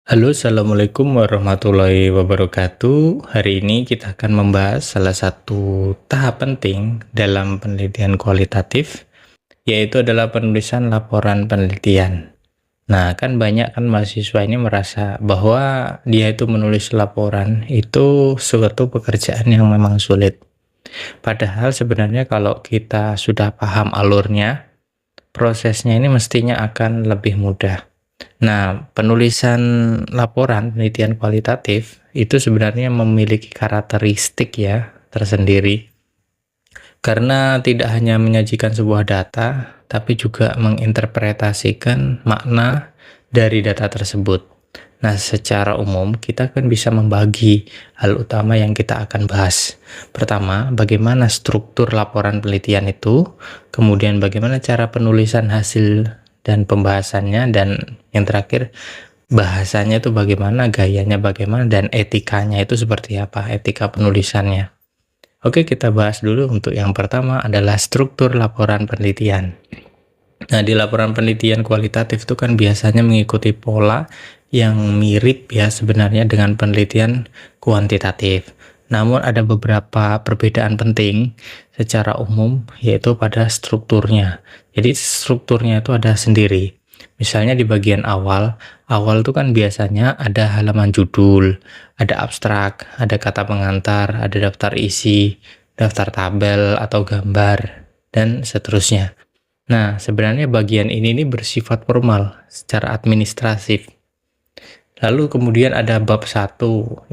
Halo, Assalamualaikum warahmatullahi wabarakatuh. Hari ini kita akan membahas salah satu tahap penting dalam penelitian kualitatif, yaitu adalah penulisan laporan penelitian. Nah, kan banyak kan mahasiswa ini merasa bahwa dia itu menulis laporan itu suatu pekerjaan yang memang sulit. Padahal sebenarnya kalau kita sudah paham alurnya, prosesnya ini mestinya akan lebih mudah. Nah, penulisan laporan penelitian kualitatif itu sebenarnya memiliki karakteristik ya tersendiri, karena tidak hanya menyajikan sebuah data, tapi juga menginterpretasikan makna dari data tersebut. Nah, secara umum kita kan bisa membagi hal utama yang kita akan bahas. Pertama, bagaimana struktur laporan penelitian itu, kemudian bagaimana cara penulisan hasil dan pembahasannya, dan yang terakhir bahasanya itu bagaimana, gayanya bagaimana, dan etikanya itu seperti apa, etika penulisannya. Oke, kita bahas dulu. Untuk yang pertama adalah struktur laporan penelitian. Nah, di laporan penelitian kualitatif itu kan biasanya mengikuti pola yang mirip ya sebenarnya dengan penelitian kuantitatif. Namun ada beberapa perbedaan penting secara umum, yaitu pada strukturnya. Jadi strukturnya itu ada sendiri. Misalnya di bagian awal itu kan biasanya ada halaman judul, ada abstrak, ada kata pengantar, ada daftar isi, daftar tabel atau gambar, dan seterusnya. Nah, sebenarnya bagian ini bersifat formal secara administratif. Lalu kemudian ada bab 1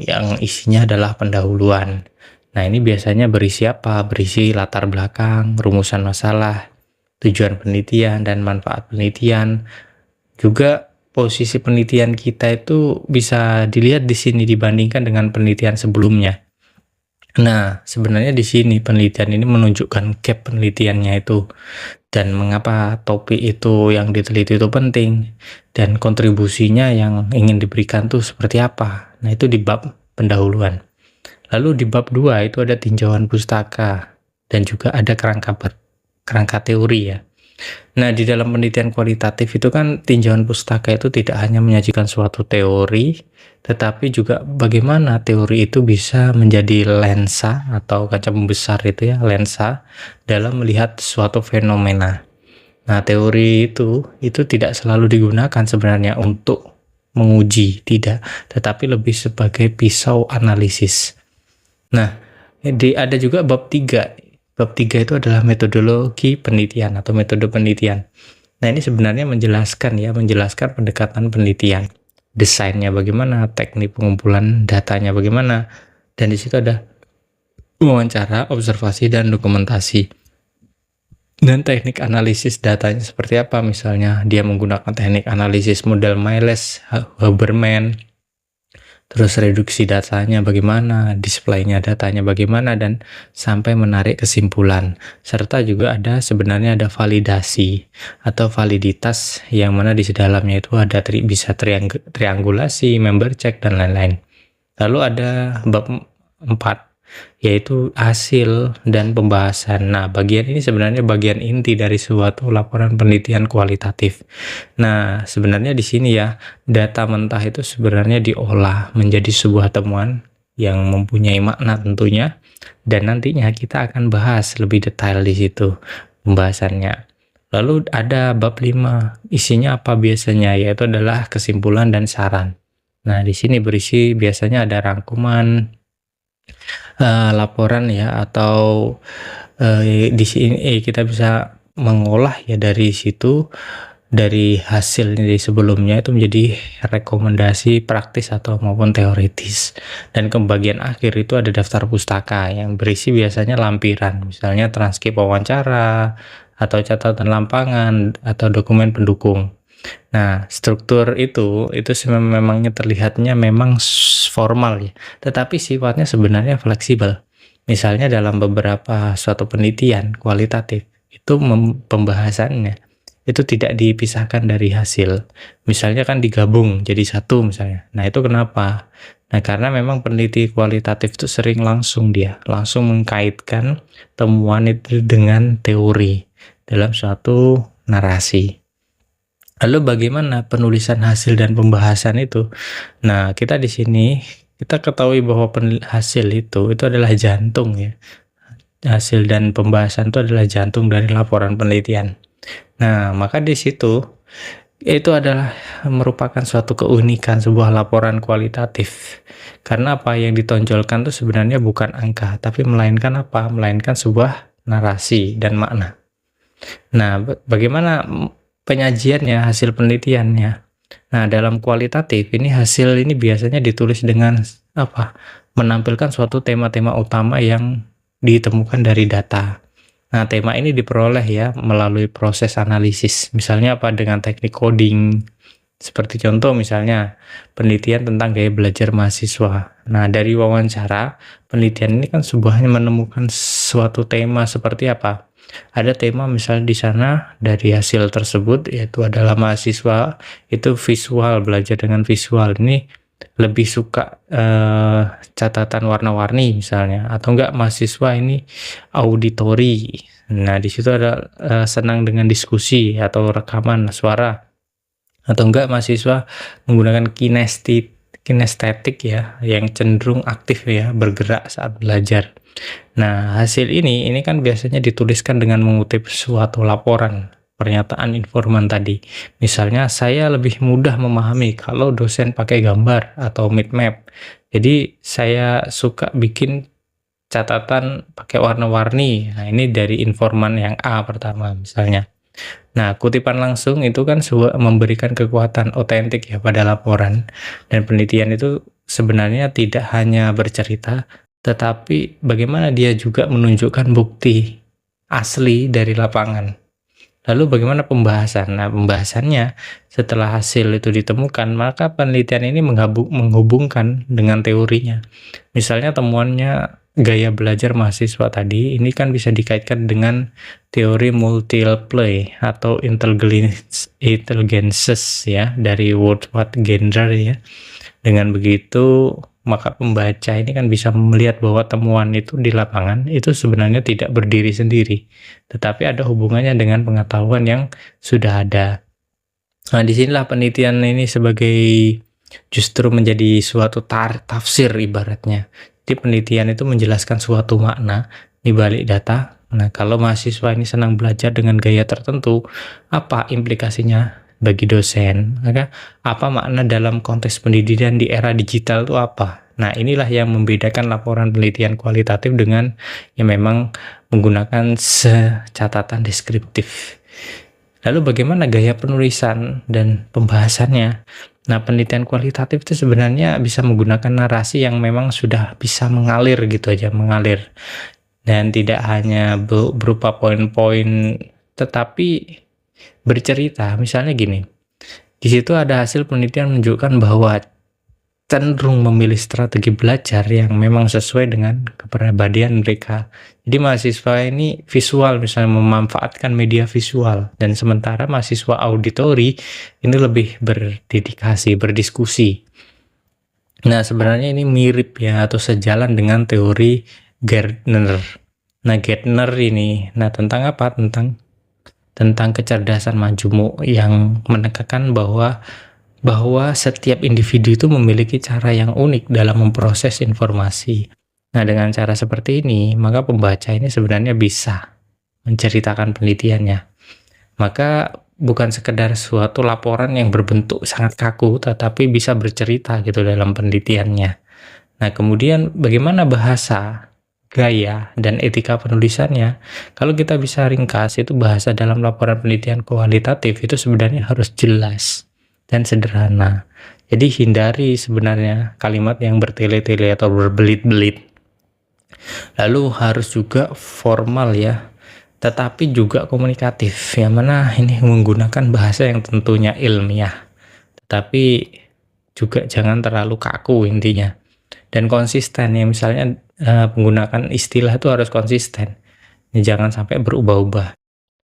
yang isinya adalah pendahuluan. Nah, ini biasanya berisi apa? Berisi latar belakang, rumusan masalah, tujuan penelitian, dan manfaat penelitian. Juga posisi penelitian kita itu bisa dilihat di sini dibandingkan dengan penelitian sebelumnya. Nah, sebenarnya di sini penelitian ini menunjukkan gap penelitiannya itu, dan mengapa topik itu yang diteliti itu penting, dan kontribusinya yang ingin diberikan tuh seperti apa. Nah, itu di bab pendahuluan. Lalu di bab 2 itu ada tinjauan pustaka, dan juga ada kerangka teori ya. Nah, di dalam penelitian kualitatif itu kan tinjauan pustaka itu tidak hanya menyajikan suatu teori, tetapi juga bagaimana teori itu bisa menjadi lensa atau kaca pembesar itu ya, lensa dalam melihat suatu fenomena. Nah, teori itu tidak selalu digunakan sebenarnya untuk menguji, tidak, tetapi lebih sebagai pisau analisis. Nah, ada juga bab 3. Bab 3 itu adalah metodologi penelitian atau metode penelitian. Nah, ini sebenarnya menjelaskan pendekatan penelitian. Desainnya bagaimana, teknik pengumpulan datanya bagaimana, dan di situ ada wawancara, observasi, dan dokumentasi. Dan teknik analisis datanya seperti apa, misalnya dia menggunakan teknik analisis model Miles, Huberman, terus reduksi datanya bagaimana, displaynya datanya bagaimana, dan sampai menarik kesimpulan. Serta juga sebenarnya ada validasi atau validitas, yang mana di dalamnya itu ada bisa triangulasi, member check, dan lain-lain. Lalu ada bab 4, yaitu hasil dan pembahasan. Nah, bagian ini sebenarnya bagian inti dari suatu laporan penelitian kualitatif. Nah, sebenarnya di sini ya, data mentah itu sebenarnya diolah menjadi sebuah temuan yang mempunyai makna tentunya, dan nantinya kita akan bahas lebih detail di situ pembahasannya. Lalu ada bab 5, isinya apa biasanya, yaitu adalah kesimpulan dan saran. Nah, di sini berisi biasanya ada rangkuman laporan ya, atau di sini kita bisa mengolah ya dari situ, dari hasil dari sebelumnya itu menjadi rekomendasi praktis atau maupun teoritis. Dan ke bagian akhir itu ada daftar pustaka yang berisi biasanya lampiran, misalnya transkrip wawancara, atau catatan lapangan, atau dokumen pendukung. Nah, struktur itu memangnya terlihatnya memang formal ya, tetapi sifatnya sebenarnya fleksibel. Misalnya dalam beberapa suatu penelitian kualitatif, itu pembahasannya itu tidak dipisahkan dari hasil. Misalnya kan digabung jadi satu misalnya. Nah, itu kenapa? Nah, karena memang peneliti kualitatif itu sering langsung mengkaitkan temuan itu dengan teori dalam suatu narasi. Lalu bagaimana penulisan hasil dan pembahasan itu? Nah, kita di sini kita ketahui bahwa hasil itu adalah jantung ya. Hasil dan pembahasan itu adalah jantung dari laporan penelitian. Nah, maka di situ itu adalah merupakan suatu keunikan sebuah laporan kualitatif. Karena apa yang ditonjolkan itu sebenarnya bukan angka, tapi melainkan apa? Melainkan sebuah narasi dan makna. Nah, bagaimana penyajiannya, hasil penelitiannya? Nah, dalam kualitatif ini hasil ini biasanya ditulis dengan apa? Menampilkan suatu tema-tema utama yang ditemukan dari data. Nah, tema ini diperoleh ya melalui proses analisis. Misalnya apa? Dengan teknik coding. Seperti contoh misalnya penelitian tentang gaya belajar mahasiswa. Nah, dari wawancara, penelitian ini kan sebuahnya menemukan suatu tema seperti apa? Ada tema misalnya di sana dari hasil tersebut yaitu adalah mahasiswa itu visual, belajar dengan visual. Ini lebih suka catatan warna-warni misalnya, atau enggak mahasiswa ini auditori. Nah, di situ ada senang dengan diskusi atau rekaman suara, atau enggak mahasiswa menggunakan kinestetik ya, yang cenderung aktif ya, bergerak saat belajar. Nah, hasil ini kan biasanya dituliskan dengan mengutip suatu laporan, pernyataan informan tadi. Misalnya, saya lebih mudah memahami kalau dosen pakai gambar atau mind map. Jadi, saya suka bikin catatan pakai warna-warni. Nah, ini dari informan yang A pertama misalnya. Nah, kutipan langsung itu kan memberikan kekuatan otentik ya pada laporan, dan penelitian itu sebenarnya tidak hanya bercerita, tetapi bagaimana dia juga menunjukkan bukti asli dari lapangan. Lalu bagaimana pembahasan? Nah, pembahasannya setelah hasil itu ditemukan, maka penelitian ini menghubungkan dengan teorinya. Misalnya temuannya gaya belajar mahasiswa tadi, ini kan bisa dikaitkan dengan teori multiple atau intelligences ya, dari Woodward Gardner ya. Dengan begitu, maka pembaca ini kan bisa melihat bahwa temuan itu di lapangan itu sebenarnya tidak berdiri sendiri, tetapi ada hubungannya dengan pengetahuan yang sudah ada. Nah, disinilah penelitian ini sebagai justru menjadi suatu tafsir ibaratnya. Jadi penelitian itu menjelaskan suatu makna di balik data. Nah, kalau mahasiswa ini senang belajar dengan gaya tertentu, apa implikasinya bagi dosen? Maka apa makna dalam konteks pendidikan di era digital itu apa? Nah, inilah yang membedakan laporan penelitian kualitatif dengan yang memang menggunakan catatan deskriptif. Lalu bagaimana gaya penulisan dan pembahasannya? Nah, penelitian kualitatif itu sebenarnya bisa menggunakan narasi yang memang sudah bisa mengalir gitu aja, mengalir. Dan tidak hanya berupa poin-poin, tetapi bercerita. Misalnya gini, di situ ada hasil penelitian menunjukkan bahwa cenderung memilih strategi belajar yang memang sesuai dengan kepribadian mereka. Jadi mahasiswa ini visual, misalnya memanfaatkan media visual, dan sementara mahasiswa auditori ini lebih berdedikasi, berdiskusi. Nah, sebenarnya ini mirip ya, atau sejalan dengan teori Gardner. Nah, Gardner ini, tentang apa? Tentang kecerdasan majemuk yang menekankan bahwa setiap individu itu memiliki cara yang unik dalam memproses informasi. Nah, dengan cara seperti ini, maka pembaca ini sebenarnya bisa menceritakan penelitiannya. Maka bukan sekedar suatu laporan yang berbentuk sangat kaku, tetapi bisa bercerita gitu dalam penelitiannya. Nah, kemudian bagaimana bahasa, gaya, dan etika penulisannya? Kalau kita bisa ringkas, itu bahasa dalam laporan penelitian kualitatif itu sebenarnya harus jelas dan sederhana. Jadi hindari sebenarnya kalimat yang bertele-tele atau berbelit-belit. Lalu harus juga formal ya, tetapi juga komunikatif. Yang mana ini menggunakan bahasa yang tentunya ilmiah, tetapi juga jangan terlalu kaku intinya. Dan konsisten ya, misalnya menggunakan istilah itu harus konsisten. Jangan sampai berubah-ubah.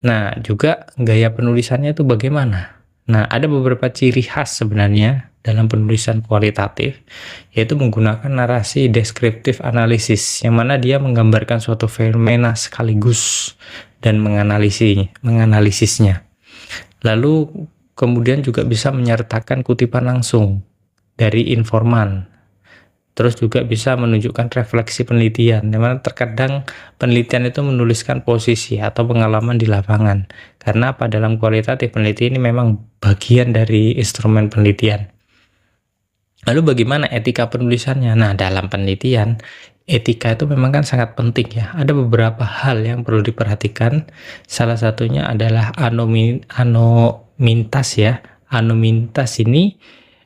Nah, juga gaya penulisannya itu bagaimana? Nah, ada beberapa ciri khas sebenarnya dalam penulisan kualitatif, yaitu menggunakan narasi deskriptif analisis, yang mana dia menggambarkan suatu fenomena sekaligus dan menganalisisnya. Lalu kemudian juga bisa menyertakan kutipan langsung dari informan. Terus juga bisa menunjukkan refleksi penelitian, di mana terkadang penelitian itu menuliskan posisi atau pengalaman di lapangan. Karena apa? Dalam kualitatif penelitian ini memang bagian dari instrumen penelitian. Lalu bagaimana etika penulisannya? Nah, dalam penelitian, etika itu memang kan sangat penting ya. Ada beberapa hal yang perlu diperhatikan. Salah satunya adalah anonimitas ya. Anonimitas ini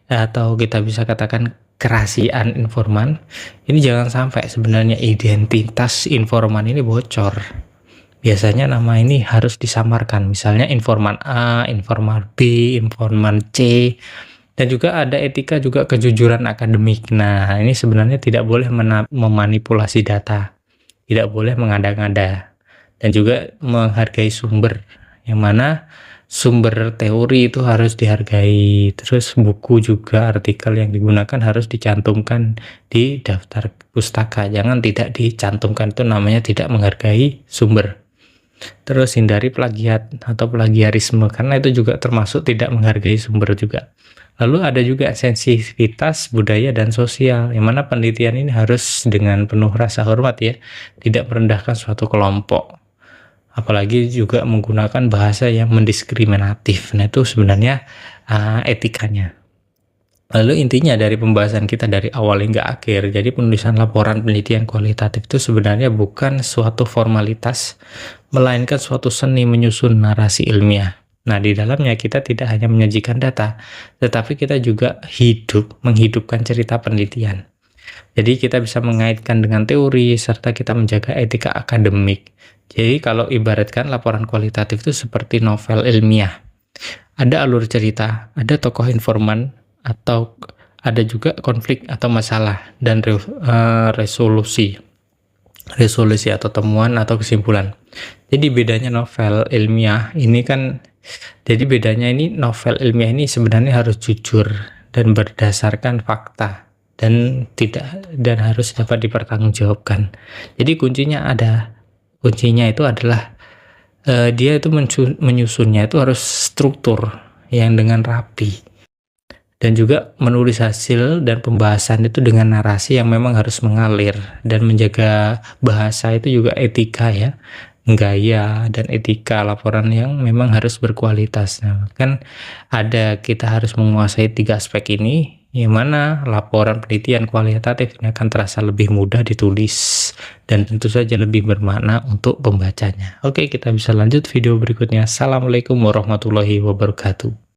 atau kita bisa katakan kerahasiaan informan, ini jangan sampai sebenarnya identitas informan ini bocor. Biasanya nama ini harus disamarkan, misalnya informan A, informan B, informan C, dan juga ada etika juga kejujuran akademik. Nah, ini sebenarnya tidak boleh memanipulasi data, tidak boleh mengada-ngada, dan juga menghargai sumber, yang mana sumber teori itu harus dihargai. Terus buku juga, artikel yang digunakan harus dicantumkan di daftar pustaka, jangan tidak dicantumkan, itu namanya tidak menghargai sumber. Terus hindari plagiat atau plagiarisme, karena itu juga termasuk tidak menghargai sumber juga. Lalu ada juga sensitivitas budaya dan sosial, yang mana penelitian ini harus dengan penuh rasa hormat ya, tidak merendahkan suatu kelompok, apalagi juga menggunakan bahasa yang mendiskriminatif. Nah, itu sebenarnya etikanya. Lalu intinya dari pembahasan kita dari awal hingga akhir, jadi penulisan laporan penelitian kualitatif itu sebenarnya bukan suatu formalitas, melainkan suatu seni menyusun narasi ilmiah. Nah, di dalamnya kita tidak hanya menyajikan data, tetapi kita juga menghidupkan cerita penelitian. Jadi kita bisa mengaitkan dengan teori, serta kita menjaga etika akademik. Jadi kalau ibaratkan laporan kualitatif itu seperti novel ilmiah. Ada alur cerita, ada tokoh informan, atau ada juga konflik atau masalah, dan resolusi atau temuan atau kesimpulan. Jadi bedanya novel ilmiah ini novel ilmiah ini sebenarnya harus jujur dan berdasarkan fakta, dan harus dapat dipertanggungjawabkan. Jadi kuncinya itu adalah dia itu menyusunnya itu harus struktur yang dengan rapi, dan juga menulis hasil dan pembahasan itu dengan narasi yang memang harus mengalir, dan menjaga bahasa itu juga etika ya, gaya dan etika laporan yang memang harus berkualitas. Nah, kan kita harus menguasai 3 aspek ini, yang mana laporan penelitian kualitatif ini akan terasa lebih mudah ditulis dan tentu saja lebih bermakna untuk pembacanya. Oke, kita bisa lanjut video berikutnya. Assalamualaikum warahmatullahi wabarakatuh.